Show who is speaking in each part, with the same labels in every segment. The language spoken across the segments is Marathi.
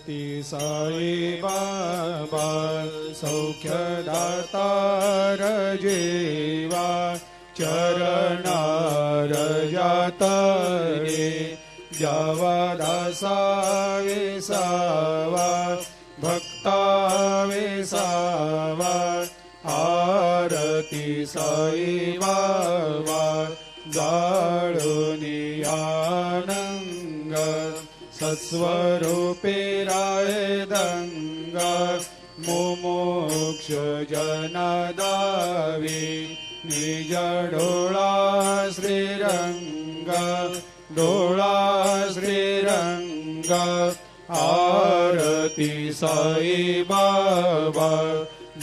Speaker 1: ती साई बाबा सौख्यदातार जीवा चरणार जातरे जावा दासा विसावा भक्ता विसावा आरती साई बाबा जाळुनी आनंग सत्स्वरूपे राय दंग मुमुक्ष जनदावी निज डोळा श्रीरंग डोळा श्रीरंग आरती साई बाबा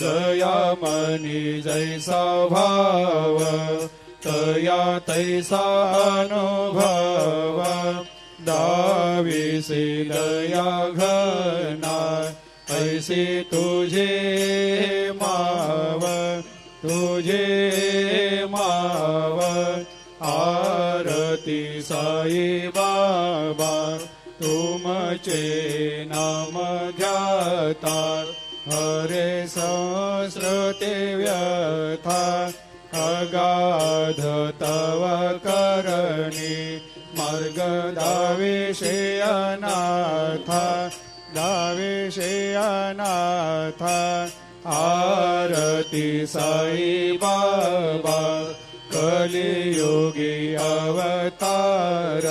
Speaker 1: दयामनी जैसा भाव तया तैसा अनुभव दाविसी दया घना ऐसी तुझे माव तुझे माव आरती साई बाबा तुमचे नाम ध्याता हरे संस्कृते व्यथा अगाध तव करणी मार्ग दाविषे अनाथा दाविषे अनाथा आरती साई बाबा कलियुगी अवतार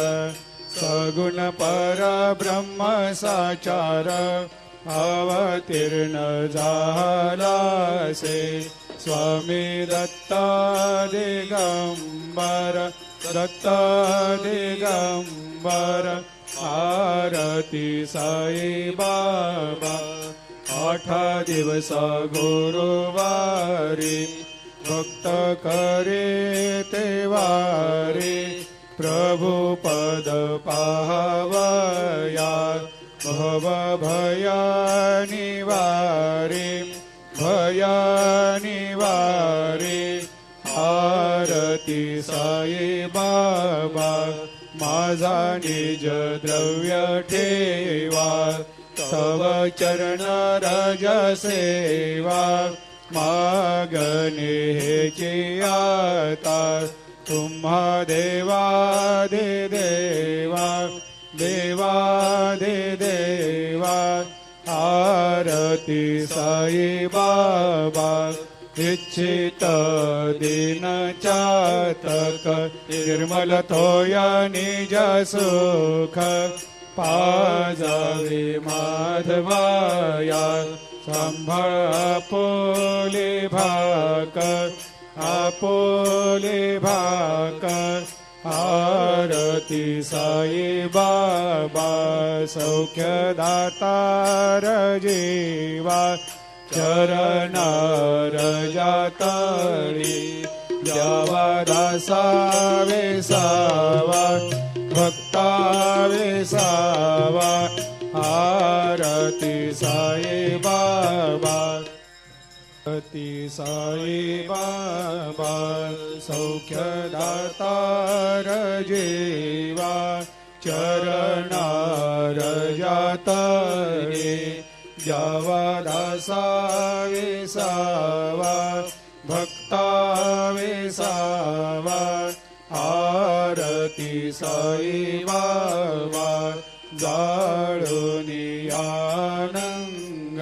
Speaker 1: सगुण परब्रह्म साचार अवतीर्ण झालासे स्वामी दत्ता दिगंबर दत्ता दिगंबर आरती साई बाबा 8 दिवस गुरुवारी भक्त करे तेवारी प्रभु पद पाहवया भव भया निवारी भया निवारी आरती साई बाबा माझा निज द्रव्य ठेवा तव चरण रज सेवा मागणे हेची आता तुम्हा देवादि देवा देवादि देवा आरती साई बाबा इच्छित दिन चातक निर्मल थोया निज सुख पाजावे माधवाया सांभाळ आपोले भाक आरती साई बाबा सौख्यदातार जीवा चरणार जातळी द्यावा दासा विसावा भक्ता विसावा आरती साई बाबा आरती साई बाबा सौख्यदातार जीवा चरणार जातळे द्यावा दासा विसावा भक्ता विसावा आरती साई बाबा जाळुनी आनंग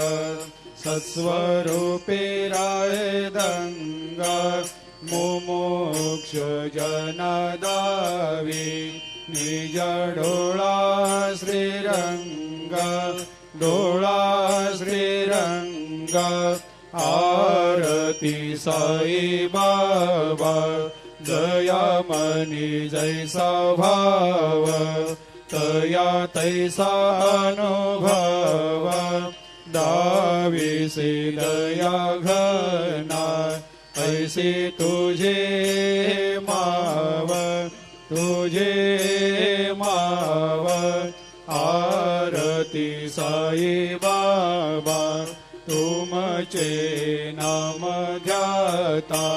Speaker 1: सत्स्वरूपे राय दंग मुमुक्ष जनदावी निज डोळा श्रीरंग डोळा श्रीरंग आरती साई बाबा दयामनी जैसा भाव तया तैसा अनुभव दाविसी दया घना ऐसी तुझे माव तुझे माव आरती साई बाबा तुमचे नाम ध्याता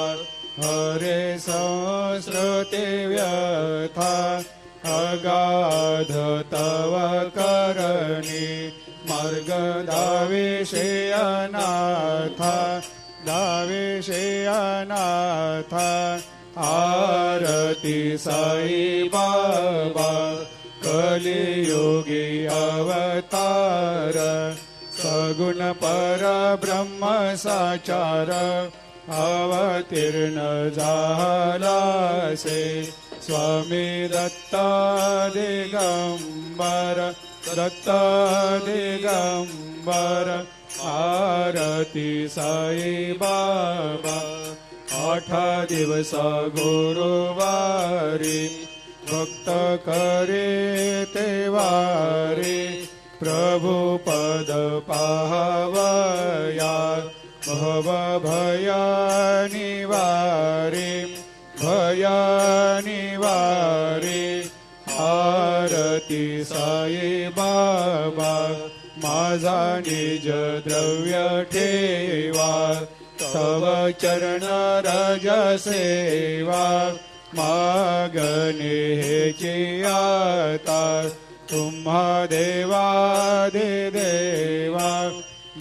Speaker 1: हरे संस्कृते व्यथा अगाध तव करणी मार्ग दाविषे अनाथा दाविषे अनाथा आरती साई बाबा कलियुगी अवतार सगुण पर ब्रह्म साचार अवतीर्ण झालासे स्वामी दत्ता दिगंबर दत्ता दिगंबर आरती साई बाबा 8 दिवस गुरुवारी भक्त करे तेवारी प्रभु पद पाहवया भव भया निवारी भया निवारी आरती साई बाबा माझा निज द्रव्य ठेवा तव चरण रज सेवा मागणे हेची आता तुम्हा देवादि देवा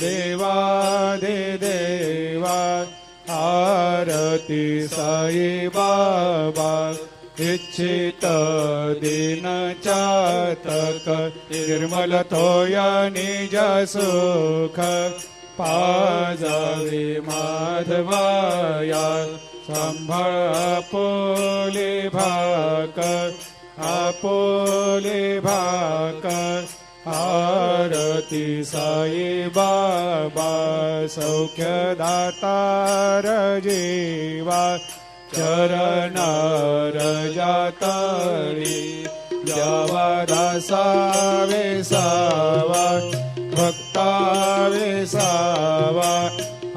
Speaker 1: देवादि देवा आरती साई बाबा इच्छित दिन चातक निर्मल तोया निज सुख पाजावे माधवाया सांभाळ आपोले भाकर आरती साई बाबा सौख्यदातार जीवा चरणार जातळी द्यावा दासा वेसावा भक्ता वेसावा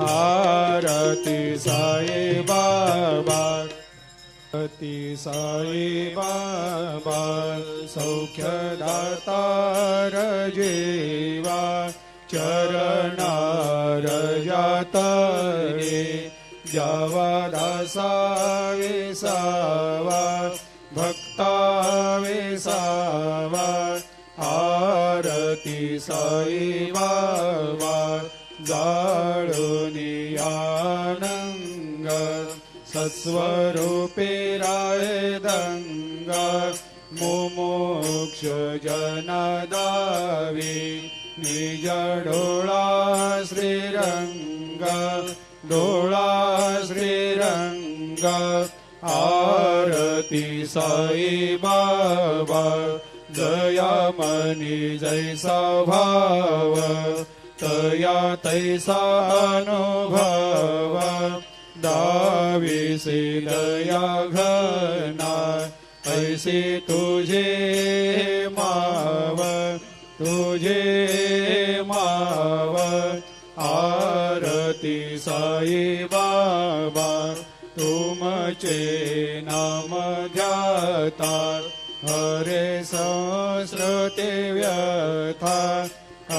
Speaker 1: आरती साई बाबा आरती साई बाबा सौख्यदातार जीवा चरणार जातळे द्यावा दासा वेसावा भक्ता वेसावा आरती साई बाबा जाळूनी आनंग सत्स्वरूपे राय दंगा मुमुक्ष जनदावी निज डोळा श्रीरंग डोळा श्रीरंग आरती साई बाबा जयामनी जैसा भाव तया तैसा अनुभव दाविसी दया घना ऐसी तुझे माव आरती साई बाबा तुमचे नाम ध्याता हरे संस्कृती व्यथा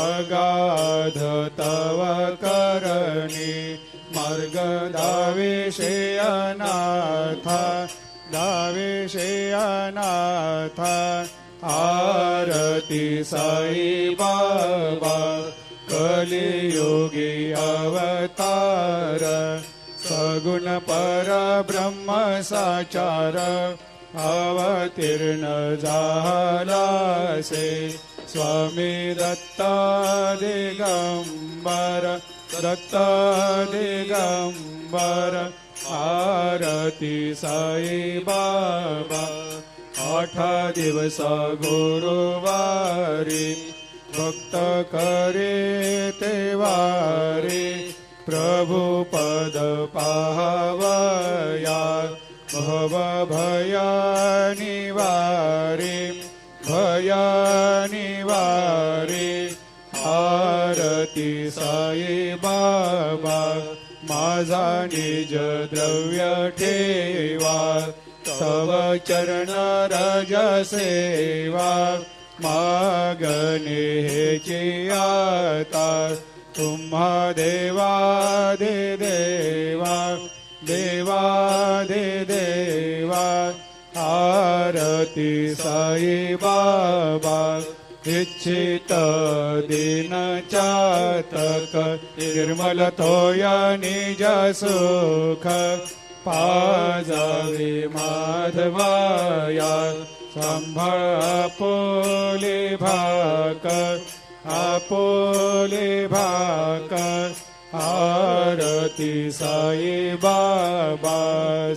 Speaker 1: अगाध तव करणी मार्ग दाविषे अनाथा दाविषे अनाथा आरती साई बाबा कलियुगी अवतार सगुण पर ब्रह्म साचार अवतीर्ण झालासे स्वामी दत्ता दिगंबर दत्ता दिगंबर आरती साई बाबा 8 दिवस गुरुवारी भक्त करे तेवारी प्रभु पद पाहवया भव भया निवारी भया निवारी आरती साई बाबा माझा निज द्रव्य ठेवा तव चरण रज सेवा मागणे हेची आता तुम्हा देवादि देवा देवादि देवा आरती साई बाबा इच्छित दीन चातक निर्मल थोया निज सुख पाजावे माधवाया संभाळ आपोले भाकर आरती साई बाबा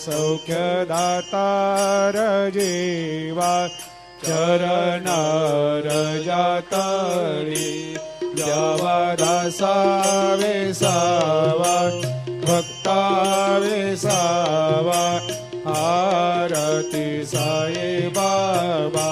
Speaker 1: सौख्यदातार जीवा चरणार जातळी द्यावा दासावे सावा भक्तावे सावा आरती साई बाबा